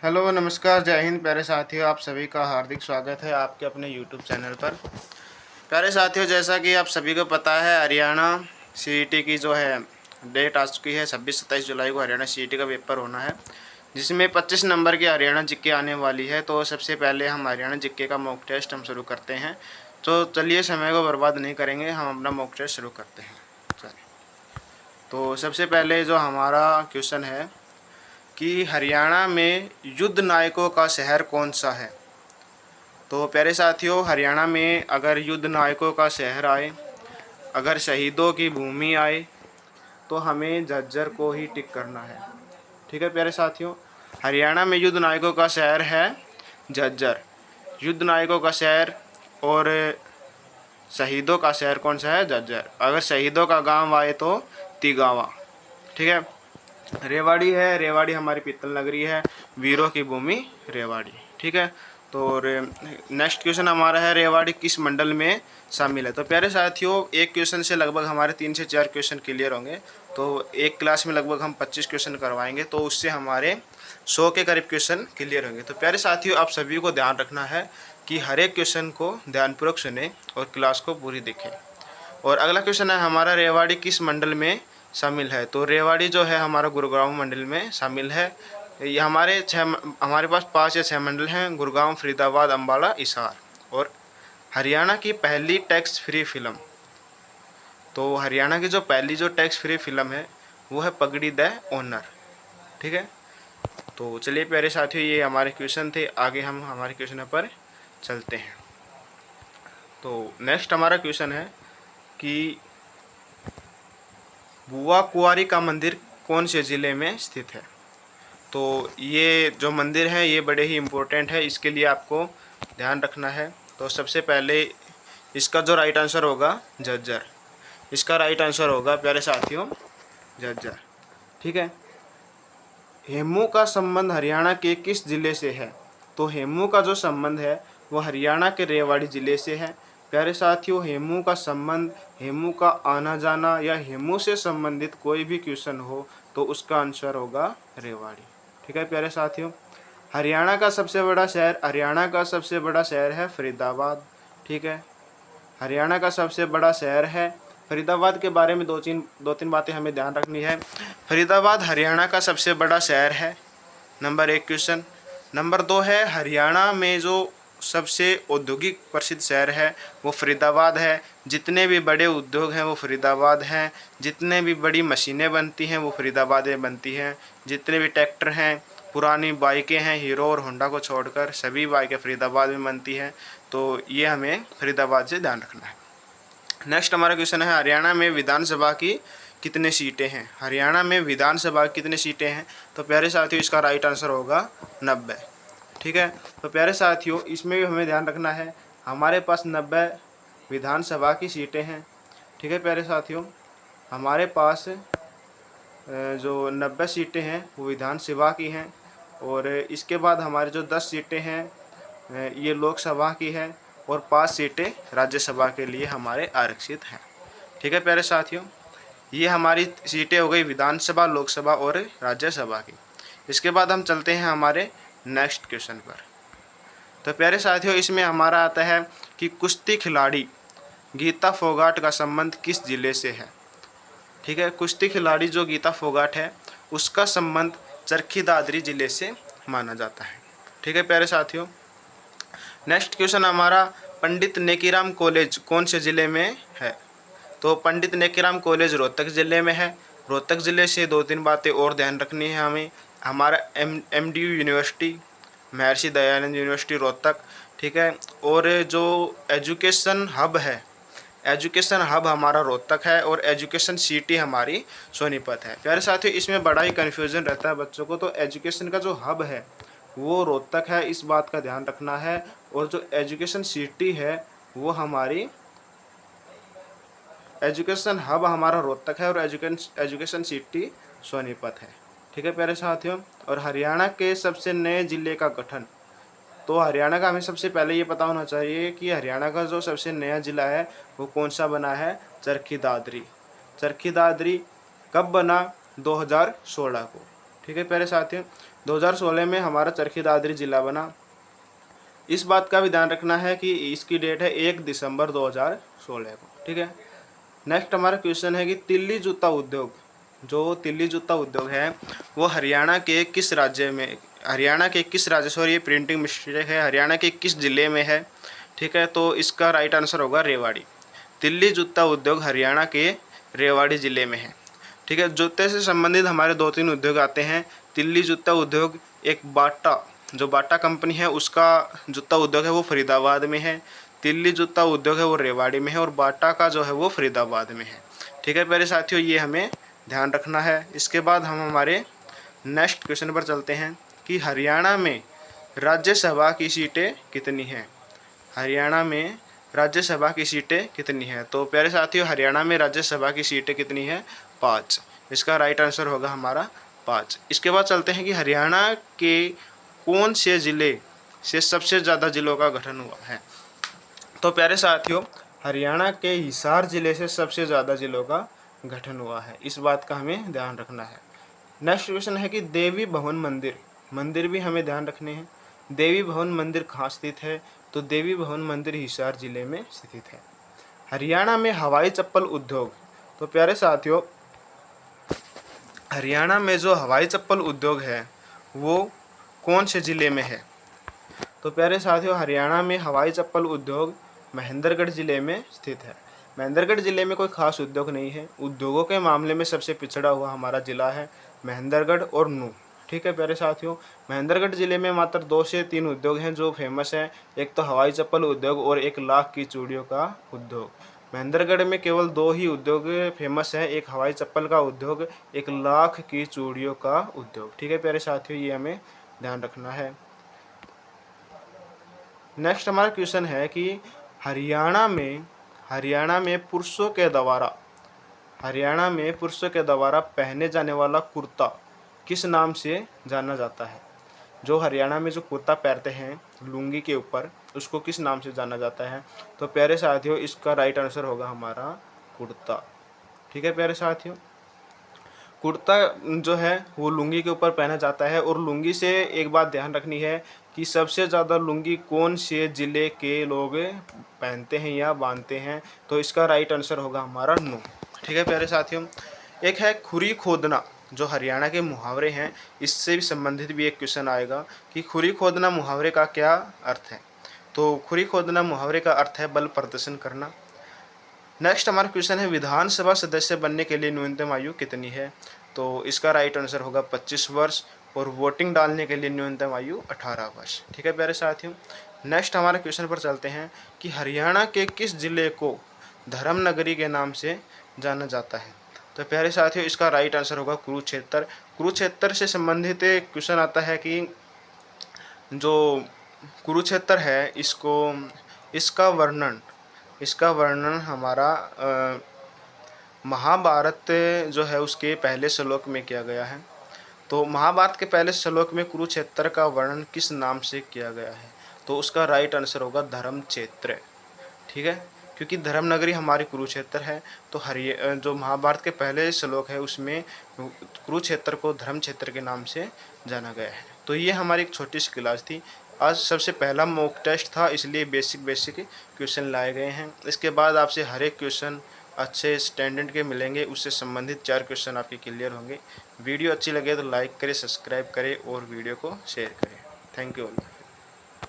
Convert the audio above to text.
Hello नमस्कार जय हिंद प्यारे साथियों, आप सभी का हार्दिक स्वागत है आपके अपने यूट्यूब चैनल पर। प्यारे साथियों, जैसा कि आप सभी को पता है, हरियाणा सीईटी की जो है डेट आ चुकी है। 26-27 जुलाई को हरियाणा सीईटी का पेपर होना है, जिसमें 25 नंबर की हरियाणा जीके आने वाली है। तो सबसे पहले हम हरियाणा जीके का मॉक टेस्ट हम शुरू करते हैं। तो चलिए, समय को बर्बाद नहीं करेंगे, हम अपना मॉक टेस्ट शुरू करते हैं। चलिए, तो सबसे पहले जो हमारा क्वेश्चन है कि हरियाणा में युद्ध नायकों का शहर कौन सा है। तो प्यारे साथियों, हरियाणा में अगर युद्ध नायकों का शहर आए, अगर शहीदों की भूमि आए, तो हमें झज्जर को ही टिक करना है। ठीक है प्यारे साथियों, हरियाणा में युद्ध नायकों का शहर है झज्जर। युद्ध नायकों का शहर और शहीदों का शहर कौन सा है? झज्जर। अगर शहीदों का गांव आए तो तिगावा। ठीक है, रेवाड़ी है, रेवाड़ी हमारी पीतल नगरी है, वीरों की भूमि रेवाड़ी। ठीक है, तो नेक्स्ट क्वेश्चन हमारा है, रेवाड़ी किस मंडल में शामिल है। तो प्यारे साथियों, एक क्वेश्चन से लगभग हमारे 3 से 4 क्वेश्चन क्लियर होंगे। तो एक क्लास में लगभग हम 25 क्वेश्चन करवाएंगे, तो उससे हमारे 100 के करीब क्वेश्चन क्लियर होंगे। तो प्यारे साथियों, आप सभी को ध्यान रखना है कि हर एक क्वेश्चन को ध्यानपूर्वक सुने और क्लास को पूरी देखें। और अगला क्वेश्चन है हमारा, रेवाड़ी किस मंडल में शामिल है। तो रेवाड़ी जो है हमारा गुरुग्राम मंडल में शामिल है। ये हमारे पास 5 या 6 मंडल हैं, गुरुग्राम, फरीदाबाद, अम्बाला, हिसार। और हरियाणा की पहली टैक्स फ्री फिल्म, तो हरियाणा की जो पहली टैक्स फ्री फिल्म है वो है पगड़ी द ओनर। ठीक है, तो चलिए प्यारे साथियों, ये हमारे क्वेश्चन थे। आगे हम हमारे क्वेश्चन पर चलते हैं। तो नेक्स्ट हमारा क्वेश्चन है कि बुआ कुंवारी का मंदिर कौन से ज़िले में स्थित है। तो ये जो मंदिर है ये बड़े ही इम्पोर्टेंट है, इसके लिए आपको ध्यान रखना है। तो सबसे पहले इसका जो राइट आंसर होगा झज्जर। इसका राइट आंसर होगा प्यारे साथियों झज्जर। ठीक है, हेमू का संबंध हरियाणा के किस ज़िले से है। तो हेमू का जो संबंध है वो हरियाणा के रेवाड़ी ज़िले से है। प्यारे साथियों, हेमू का संबंध, हेमू का आना जाना या हेमू से संबंधित कोई भी क्वेश्चन हो तो उसका आंसर होगा रेवाड़ी। ठीक है प्यारे साथियों, हरियाणा का सबसे बड़ा शहर है फरीदाबाद। ठीक है, हरियाणा का सबसे बड़ा शहर है फरीदाबाद। के बारे में दो तीन बातें हमें ध्यान रखनी है। फरीदाबाद हरियाणा का सबसे बड़ा शहर है, नंबर 1 क्वेश्चन। नंबर 2 है, हरियाणा में जो सबसे औद्योगिक प्रसिद्ध शहर है वो फरीदाबाद है। जितने भी बड़े उद्योग हैं वो फरीदाबाद हैं, जितने भी बड़ी मशीनें बनती हैं वो फरीदाबाद में बनती हैं, जितने भी ट्रैक्टर हैं, पुरानी बाइकें हैं, हीरो और होंडा को छोड़कर सभी बाइकें फरीदाबाद में बनती हैं। तो ये हमें फरीदाबाद से ध्यान रखना है। नेक्स्ट हमारा क्वेश्चन है, हरियाणा में विधानसभा की कितने सीटें हैं। हरियाणा में विधानसभा की कितनी सीटें हैं। तो प्यारे साथियों, इसका राइट आंसर होगा 90। ठीक है, तो प्यारे साथियों, इसमें भी हमें ध्यान रखना है, हमारे पास 90 विधानसभा की सीटें हैं। ठीक है प्यारे साथियों, हमारे पास जो 90 सीटें हैं वो विधानसभा की हैं। और इसके बाद हमारी जो 10 सीटें हैं ये लोकसभा की हैं और 5 सीटें राज्यसभा के लिए हमारे आरक्षित हैं। ठीक है प्यारे साथियों, ये हमारी सीटें हो गई विधानसभा, लोकसभा और राज्यसभा की। इसके बाद हम चलते हैं हमारे नेक्स्ट क्वेश्चन पर। तो प्यारे साथियों, इसमें हमारा आता है कि कुश्ती खिलाड़ी गीता फोगाट का संबंध किस जिले से है। ठीक है, कुश्ती खिलाड़ी जो गीता फोगाट है उसका संबंध चरखी दादरी जिले से माना जाता है। ठीक है प्यारे साथियों, नेक्स्ट क्वेश्चन हमारा, पंडित नेकीराम कॉलेज कौन से ज़िले में है। तो पंडित नेकीराम कॉलेज रोहतक ज़िले में है। रोहतक ज़िले से 2-3 बातें और ध्यान रखनी है हमें। हमारा MDU university, Maharshi Dayanand university Rohtak. ठीक है, और जो एजुकेशन हब है, एजुकेशन हब हमारा रोहतक है और एजुकेशन सिटी हमारी सोनीपत है। प्यारे साथियों, इसमें बड़ा ही कन्फ्यूज़न रहता है बच्चों को। तो एजुकेशन का जो हब है वो रोहतक है, इस बात का ध्यान रखना है। और जो एजुकेशन सिटी है वो हमारी, एजुकेशन हब हमारा रोहतक है और एजुकेशन सिटी सोनीपत है। ठीक है प्यारे साथियों, और हरियाणा के सबसे नए ज़िले का गठन। तो हरियाणा का हमें सबसे पहले ये पता होना चाहिए कि हरियाणा का जो सबसे नया ज़िला है वो कौन सा बना है, चरखी दादरी। चरखी दादरी कब बना, 2016 को। ठीक है प्यारे साथियों, 2016 में हमारा चरखी दादरी ज़िला बना। इस बात का भी ध्यान रखना है कि इसकी डेट है 1 दिसंबर 2016 को, ठीक है। नेक्स्ट हमारा क्वेश्चन है कि तिल्ली जूता उद्योग, जो तिल्ली जूता उद्योग है वो हरियाणा के किस राज्य में, हरियाणा के किस राज्य, सॉरी ये प्रिंटिंग मिस्टेक है, हरियाणा के किस ज़िले में है, ठीक है। तो इसका राइट आंसर होगा रेवाड़ी। तिल्ली जूता उद्योग हरियाणा के रेवाड़ी ज़िले में है, ठीक है। जूते से संबंधित हमारे 2-3 उद्योग आते हैं। तिल्ली जूता उद्योग, एक बाटा, जो बाटा कंपनी है उसका जूता उद्योग है वो फरीदाबाद में है। तिल्ली जूता उद्योग है वो रेवाड़ी में है और बाटा का जो है वो फरीदाबाद में है, ठीक है प्यारे साथियों, ये हमें ध्यान रखना है। इसके बाद हम हमारे नेक्स्ट क्वेश्चन पर चलते हैं कि हरियाणा में राज्यसभा की सीटें कितनी हैं। हरियाणा में राज्यसभा की सीटें कितनी हैं। तो प्यारे साथियों, हरियाणा में राज्यसभा की सीटें कितनी हैं? 5। इसका राइट आंसर होगा हमारा 5। इसके बाद चलते हैं कि हरियाणा के कौन से ज़िले से सबसे ज़्यादा ज़िलों का गठन हुआ है। तो प्यारे साथियों, हरियाणा के हिसार ज़िले से सबसे ज़्यादा ज़िलों का गठन हुआ है, इस बात का हमें ध्यान रखना है। नेक्स्ट क्वेश्चन है कि देवी भवन मंदिर, मंदिर भी हमें ध्यान रखने हैं। देवी भवन मंदिर कहाँ स्थित है? तो देवी भवन मंदिर हिसार जिले में स्थित है। हरियाणा में हवाई चप्पल उद्योग, तो प्यारे साथियों हरियाणा में जो हवाई चप्पल उद्योग है वो कौन से ज़िले में है? तो प्यारे साथियों, हरियाणा में हवाई चप्पल उद्योग महेंद्रगढ़ ज़िले में स्थित है। महेंद्रगढ़ ज़िले में कोई खास उद्योग नहीं है। उद्योगों के मामले में सबसे पिछड़ा हुआ हमारा ज़िला है महेंद्रगढ़ और नूंह, ठीक है प्यारे साथियों। महेंद्रगढ़ ज़िले में मात्र 2 से 3 उद्योग हैं जो फेमस हैं। एक तो हवाई चप्पल उद्योग और एक लाख की चूड़ियों का उद्योग। महेंद्रगढ़ में केवल 2 ही उद्योग फेमस हैं, एक हवाई चप्पल का उद्योग, एक लाख की चूड़ियों का उद्योग, ठीक है प्यारे साथियों, ये हमें ध्यान रखना है। नेक्स्ट हमारा क्वेश्चन है कि हरियाणा में पुरुषों के द्वारा, हरियाणा में पुरुषों के द्वारा पहने जाने वाला कुर्ता किस नाम से जाना जाता है? जो हरियाणा में जो कुर्ता पहनते हैं लुंगी के ऊपर, उसको किस नाम से जाना जाता है? तो प्यारे साथियों, इसका राइट आंसर होगा हमारा कुर्ता, ठीक है प्यारे साथियों। कुर्ता जो है वो लुंगी के ऊपर पहना जाता है और लुंगी से एक बात ध्यान रखनी है कि सबसे ज़्यादा लुंगी कौन से ज़िले के लोग पहनते हैं या बांधते हैं। तो इसका राइट आंसर होगा हमारा नूंह, ठीक है प्यारे साथियों। एक है खुरी खोदना, जो हरियाणा के मुहावरे हैं, इससे भी संबंधित भी एक क्वेश्चन आएगा कि खुरी खोदना मुहावरे का क्या अर्थ है। तो खुरी खोदना मुहावरे का अर्थ है बल प्रदर्शन करना। नेक्स्ट हमारा क्वेश्चन है विधानसभा सदस्य बनने के लिए न्यूनतम आयु कितनी है? तो इसका राइट आंसर होगा 25 वर्ष और वोटिंग डालने के लिए न्यूनतम आयु 18 वर्ष, ठीक है प्यारे साथियों। नेक्स्ट हमारे क्वेश्चन पर चलते हैं कि हरियाणा के किस जिले को धर्मनगरी के नाम से जाना जाता है? तो प्यारे साथियों, इसका राइट आंसर होगा कुरुक्षेत्र। कुरुक्षेत्र से संबंधित एक क्वेश्चन आता है कि जो कुरुक्षेत्र है इसका वर्णन हमारा महाभारत जो है उसके पहले श्लोक में किया गया है। तो महाभारत के पहले श्लोक में कुरुक्षेत्र का वर्णन किस नाम से किया गया है? तो उसका राइट आंसर होगा धर्मक्षेत्र, ठीक है, क्योंकि धर्मनगरी हमारी कुरुक्षेत्र है। तो जो महाभारत के पहले श्लोक है उसमें कुरुक्षेत्र को धर्मक्षेत्र के नाम से जाना गया है। तो ये हमारी एक छोटी सी क्लास थी। आज सबसे पहला मॉक टेस्ट था, इसलिए बेसिक क्वेश्चन लाए गए हैं। इसके बाद आपसे हर एक क्वेश्चन अच्छे स्टैंडर्ड के मिलेंगे, उससे संबंधित 4 क्वेश्चन आपके क्लियर होंगे। वीडियो अच्छी लगे तो लाइक करें, सब्सक्राइब करें और वीडियो को शेयर करें। Thank you all.